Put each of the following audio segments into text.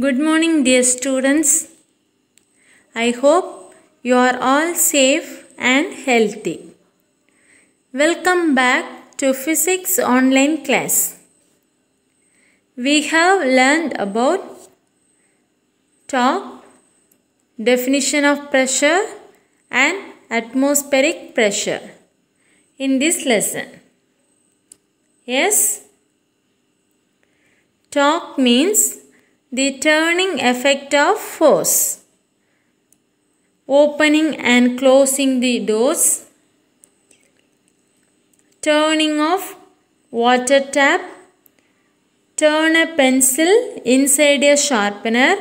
Good morning, dear students. I hope you are all safe and healthy. Welcome back to Physics online class. We have learned about torque, definition of pressure and atmospheric pressure in this lesson. Yes, torque means the turning effect of force, opening and closing the doors, turning of water tap, turn a pencil inside a sharpener,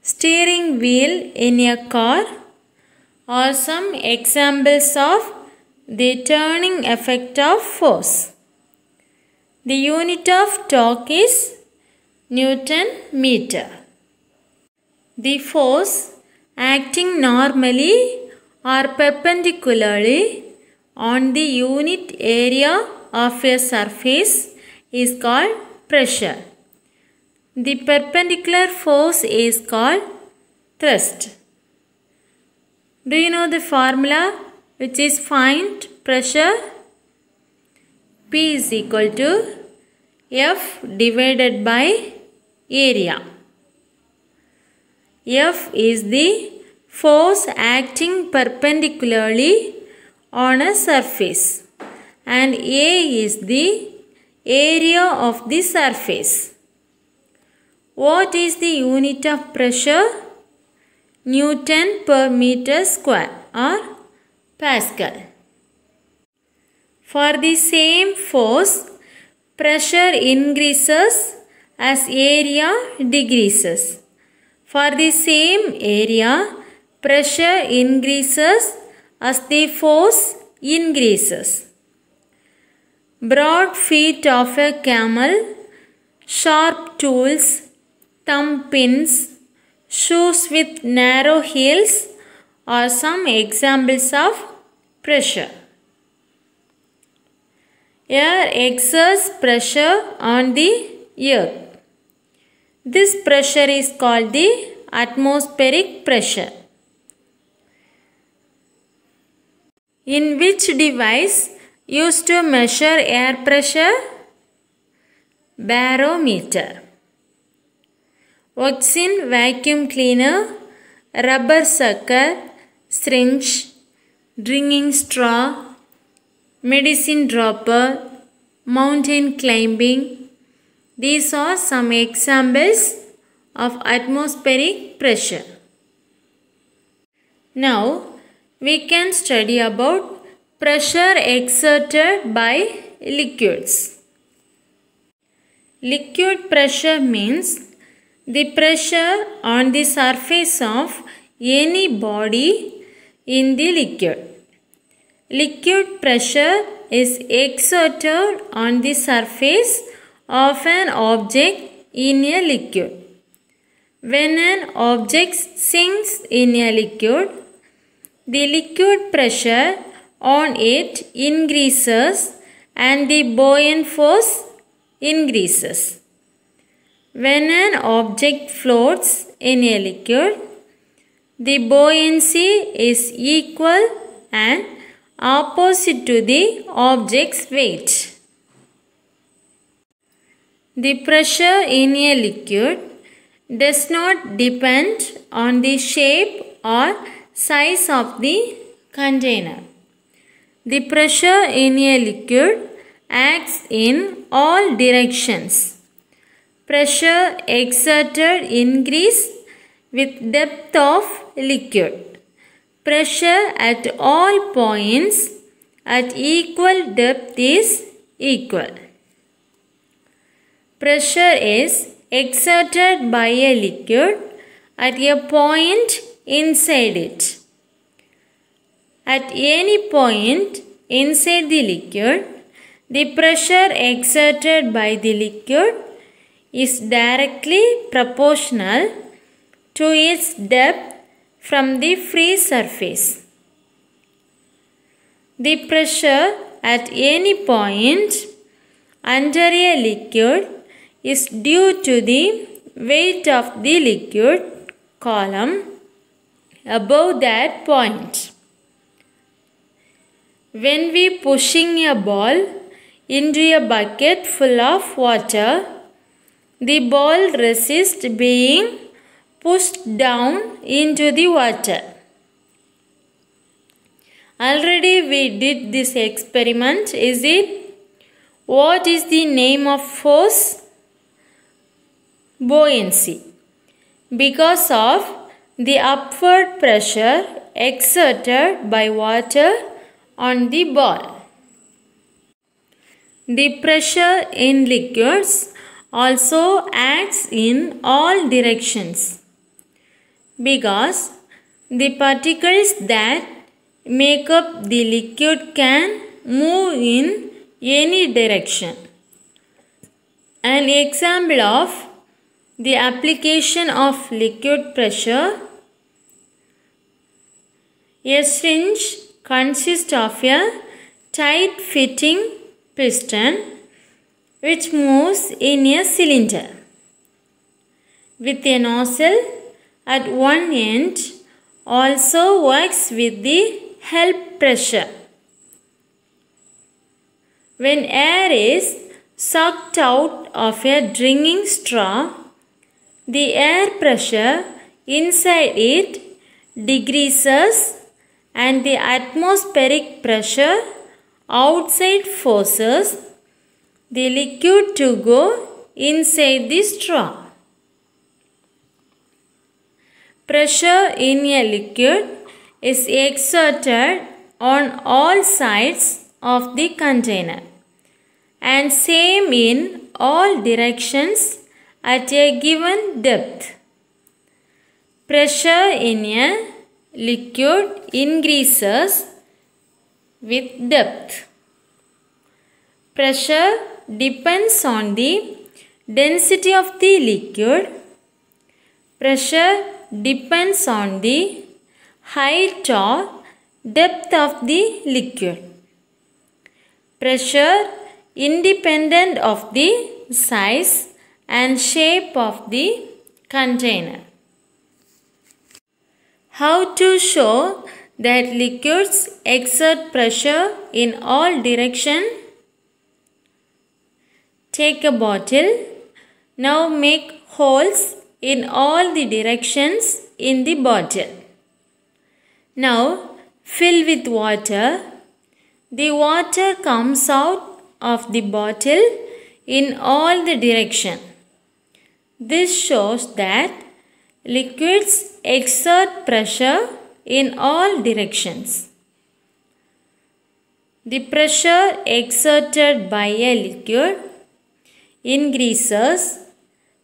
steering wheel in a car are some examples of the turning effect of force. The unit of torque is Newton meter. The force acting normally or perpendicularly on the unit area of a surface is called pressure. The perpendicular force is called thrust. Do you know the formula which is find pressure? P is equal to F divided by area. F is the force acting perpendicularly on a surface and A is the area of the surface. What is the unit of pressure? Newton per meter square or Pascal. For the same force, pressure increases as area decreases. For the same area, pressure increases as the force increases. Broad feet of a camel, sharp tools, thumb pins, shoes with narrow heels are some examples of pressure. Air exerts pressure on the earth. This pressure is called the atmospheric pressure. In which device used to measure air pressure? Barometer. Works in vacuum cleaner, rubber sucker, syringe, drinking straw, medicine dropper, mountain climbing. These are some examples of atmospheric pressure. Now we can study about pressure exerted by liquids. Liquid pressure means the pressure on the surface of any body in the liquid. Liquid pressure is exerted on the surface of an object in a liquid. When an object sinks in a liquid, the liquid pressure on it increases and the buoyant force increases. When an object floats in a liquid, the buoyancy is equal and opposite to the object's weight. The pressure in a liquid does not depend on the shape or size of the container. The pressure in a liquid acts in all directions. Pressure exerted increase with depth of liquid. Pressure at all points at equal depth is equal. Pressure is exerted by a liquid at a point inside it. At any point inside the liquid, the pressure exerted by the liquid is directly proportional to its depth from the free surface. The pressure at any point under a liquid is due to the weight of the liquid column above that point. When we pushing a ball into a bucket full of water, the ball resists being pushed down into the water. Already we did this experiment, is it? What is the name of force? Buoyancy. Because of the upward pressure exerted by water on the ball. The pressure in liquids also acts in all directions, because the particles that make up the liquid can move in any direction. An example of the application of liquid pressure: a syringe consists of a tight fitting piston which moves in a cylinder with a nozzle at one end, also works with the help pressure. When air is sucked out of a drinking straw, the air pressure inside it decreases and the atmospheric pressure outside forces the liquid to go inside the straw. Pressure in a liquid is exerted on all sides of the container and same in all directions at a given depth. Pressure in a liquid increases with depth. Pressure depends on the density of the liquid. Pressure depends on the height or depth of the liquid. Pressure independent of the size and shape of the container. How to show that liquids exert pressure in all directions? Take a bottle. Now make holes in all the directions in the bottle. Now fill with water. The water comes out of the bottle in all the directions. This shows that liquids exert pressure in all directions. The pressure exerted by a liquid increases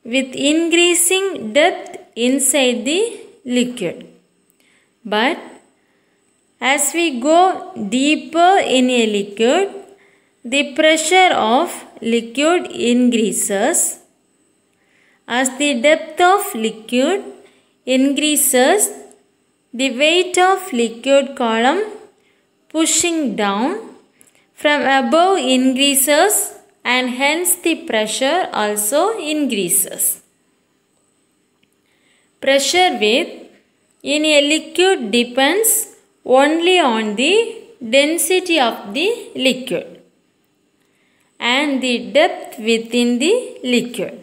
with increasing depth inside the liquid. But as we go deeper in a liquid, the pressure of liquid increases. As the depth of liquid increases, the weight of liquid column pushing down from above increases, and hence the pressure also increases. Pressure width in a liquid depends only on the density of the liquid and the depth within the liquid.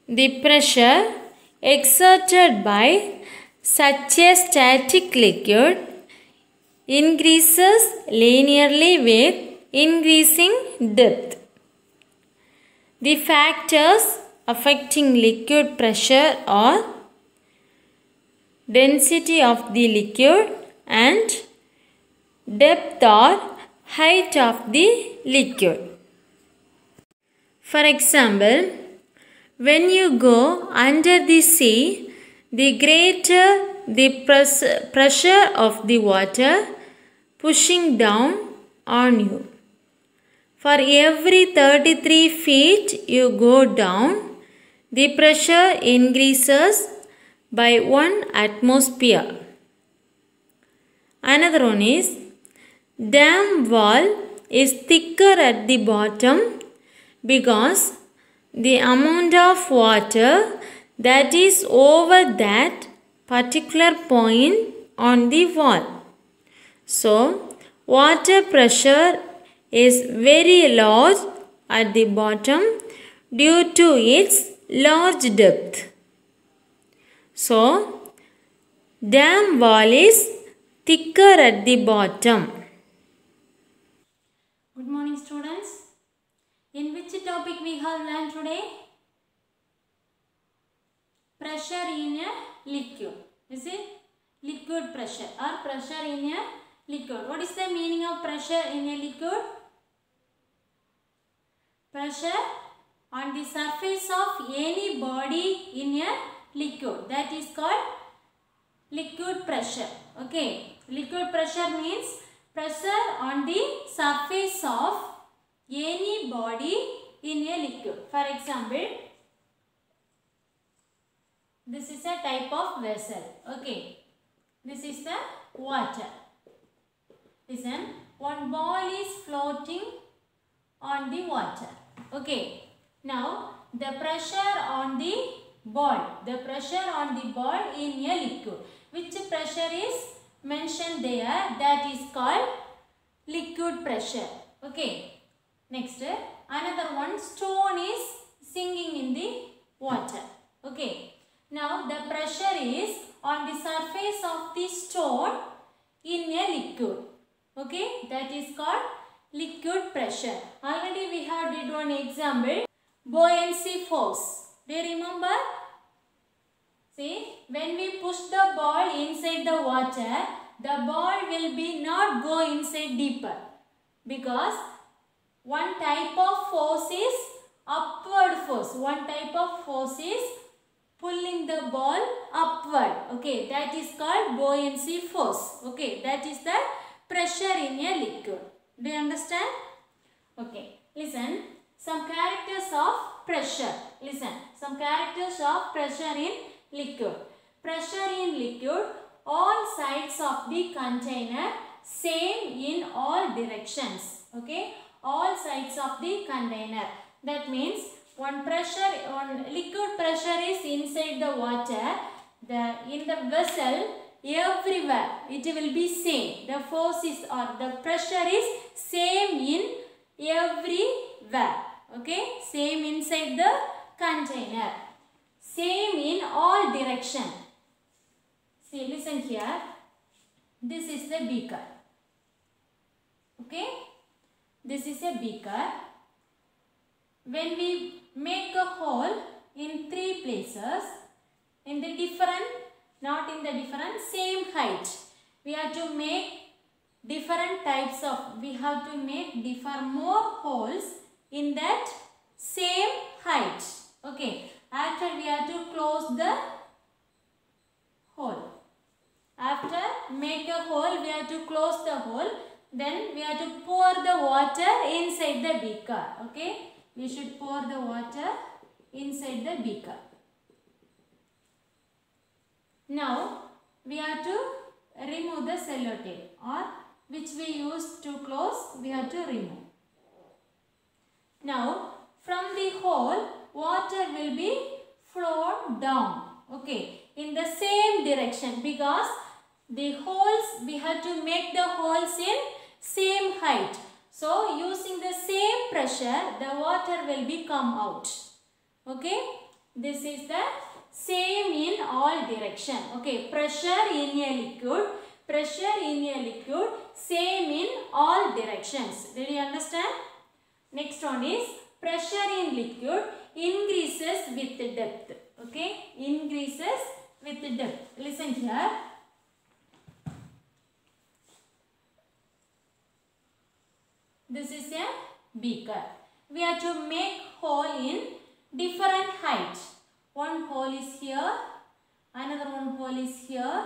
The pressure exerted by such a static liquid increases linearly with increasing depth. The factors affecting liquid pressure are density of the liquid and depth or height of the liquid. For example, when you go under the sea, the greater the pressure of the water pushing down on you. For every 33 feet you go down, the pressure increases by 1 atmosphere. Another one is, dam wall is thicker at the bottom because the amount of water that is over that particular point on the wall. So, water pressure is very large at the bottom due to its large depth. So, dam wall is thicker at the bottom. Good morning, students. In which topic we have learned today? Pressure in a liquid. Is it? Liquid pressure or pressure in a liquid. What is the meaning of pressure in a liquid? Pressure on the surface of any body in a liquid. That is called liquid pressure. Okay. Liquid pressure means pressure on the surface of any body in a liquid. For example, this is a type of vessel. Okay. This is the water. Listen, one ball is floating on the water. Okay. Now, the pressure on the ball. The pressure on the ball in a liquid. Which pressure is mentioned there? That is called liquid pressure. Okay. Next, another one, stone is sinking in the water. Okay. Now, the pressure is on the surface of the stone in a liquid. Okay. That is called liquid pressure. Already we have did one example. Buoyancy force. Do you remember? See, when we push the ball inside the water, the ball will be not go inside deeper. Because one type of force is upward force. One type of force is pulling the ball upward. Okay, that is called buoyancy force. Okay, that is the pressure in a liquid. Do you understand? Okay, listen. Some characters of pressure. Listen, some characters of pressure in liquid. Pressure in liquid, all sides of the container same in all directions. Okay, all sides of the container. That means one liquid pressure is inside the water. In the vessel, everywhere it will be same. The force is or the pressure is same in everywhere. Okay, same inside the container. Same in all direction. See, listen here. This is the beaker. Okay, this is a beaker. When we make a hole in 3 places, in the different, not in the different, same height, we have to make different types of, we have to make more holes in that same height. Okay, after we have to close the hole. After make a hole, we have to close the hole. Then we have to pour the water inside the beaker. Okay, we should pour the water inside the beaker. Now we have to remove the sellotape, or which we used to close, we have to remove. Now from the hole, water will be flowed down. Okay, in the same direction, because the holes, we have to make the holes in same height. So using the same pressure, the water will be come out. Okay, this is the same in all direction. Okay, pressure in a liquid, pressure in a liquid, same in all directions. Did you understand? Next one is pressure in liquid increases with depth. Okay, increases with depth. Listen here. This is a beaker. We have to make hole in different height. One hole is here, another one hole is here,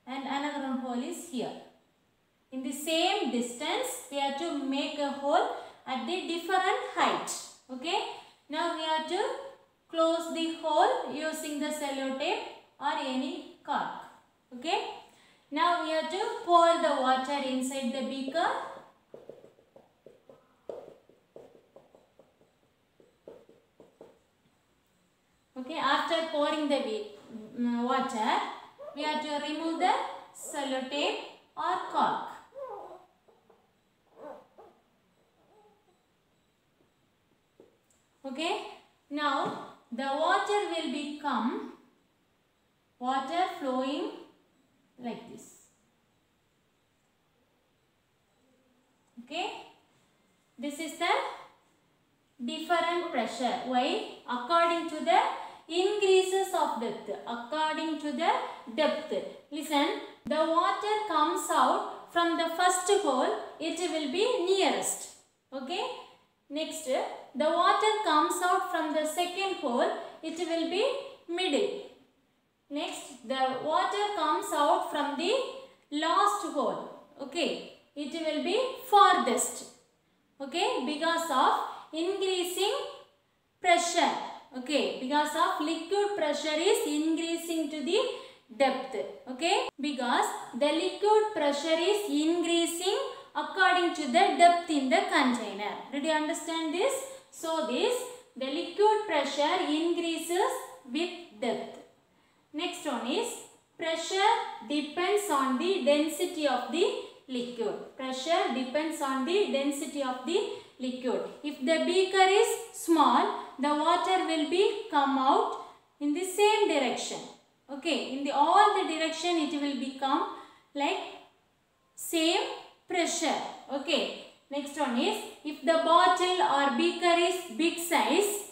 and another one hole is here. In the same distance, we have to make a hole at the different height. Okay. Now we have to close the hole using the sellotape or any cork. Okay. Now we have to pour the water inside the beaker. Okay, after pouring the water, we have to remove the sellotape or cork. Okay, now the water will become water flowing like this. Okay, this is the different pressure. Why? According to the increases of depth. According to the depth. Listen, the water comes out from the first hole, it will be nearest. Okay. Next, the water comes out from the second hole, it will be middle. Next, the water comes out from the last hole. Okay. It will be farthest. Okay. Because of increasing pressure. Okay. Because of liquid pressure is increasing to the depth. Okay. Because the liquid pressure is increasing according to the depth in the container. Did you understand this? So the liquid pressure increases with depth. Next one is pressure depends on the density of the liquid. Pressure depends on the density of the liquid. If the beaker is small, the water will be come out in the same direction. Okay, in all the direction it will become like same pressure. Okay, next one is if the bottle or beaker is big size,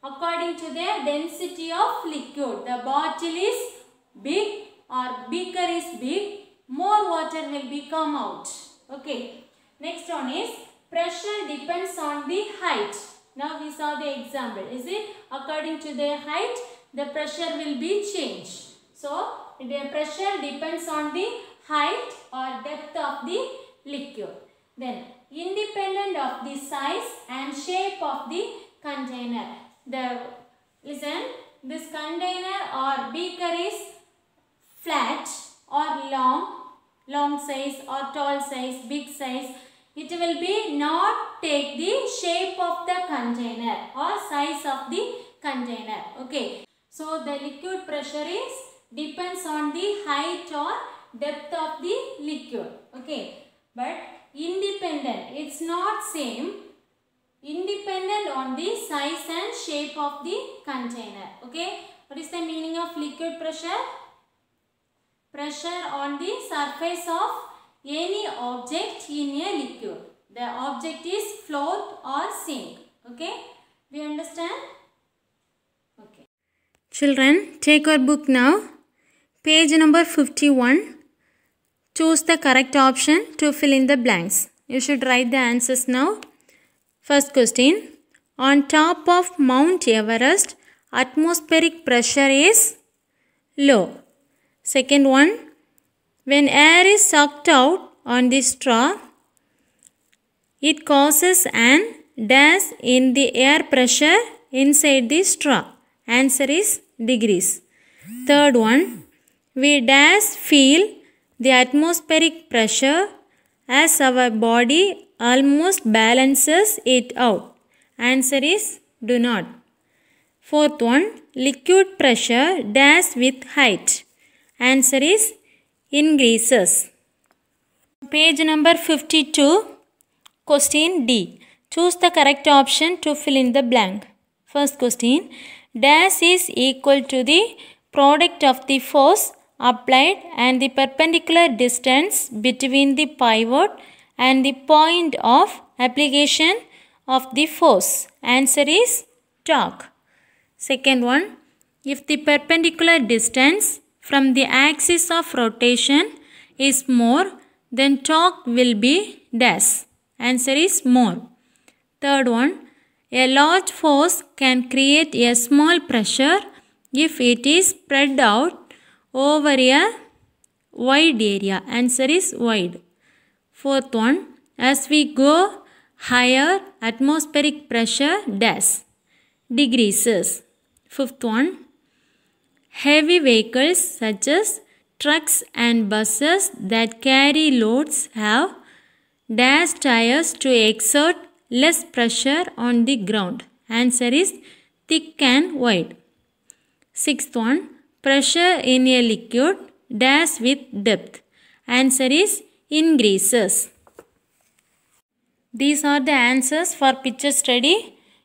according to the density of liquid, the bottle is big or beaker is big, more water will be come out. Okay, next one is pressure depends on the height. Now we saw the example. Is it according to the height, the pressure will be changed. So the pressure depends on the height or depth of the liquid. Then independent of the size and shape of the container. Listen, this container or beaker is flat or long size or tall size, big size. It will be not take the shape of the container or size of the container. Okay. So the liquid pressure is depends on the height or depth of the liquid. Okay. But independent, it's not same. Independent on the size and shape of the container. Okay. What is the meaning of liquid pressure? Pressure on the surface of any object in a liquid. The object is float or sink. Okay. Do you understand? Okay. Children, take your book now. Page number 51. Choose the correct option to fill in the blanks. You should write the answers now. First question. On top of Mount Everest, atmospheric pressure is low. Second one. When air is sucked out on the straw, it causes an dash in the air pressure inside the straw. Answer is degrees. Third one. We dash feel the atmospheric pressure as our body almost balances it out. Answer is do not. Fourth one. Liquid pressure dash with height. Answer is increases. Page number 52. Question D. Choose the correct option to fill in the blank. First question. Dash is equal to the product of the force applied and the perpendicular distance between the pivot and the point of application of the force. Answer is torque. Second one. If the perpendicular distance from the axis of rotation is more, then torque will be dash. Answer is more. Third one. A large force can create a small pressure if it is spread out over a wide area. Answer is wide. Fourth one. As we go higher, atmospheric pressure dash decreases. Fifth one. Heavy vehicles such as trucks and buses that carry loads have dash tires to exert less pressure on the ground. Answer is thick and wide. Sixth one, pressure in a liquid dash with depth. Answer is increases. These are the answers for picture study.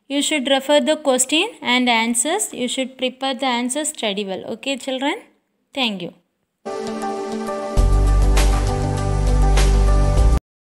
You should refer the question and answers. You should prepare the answers, study well. Okay children? Thank you.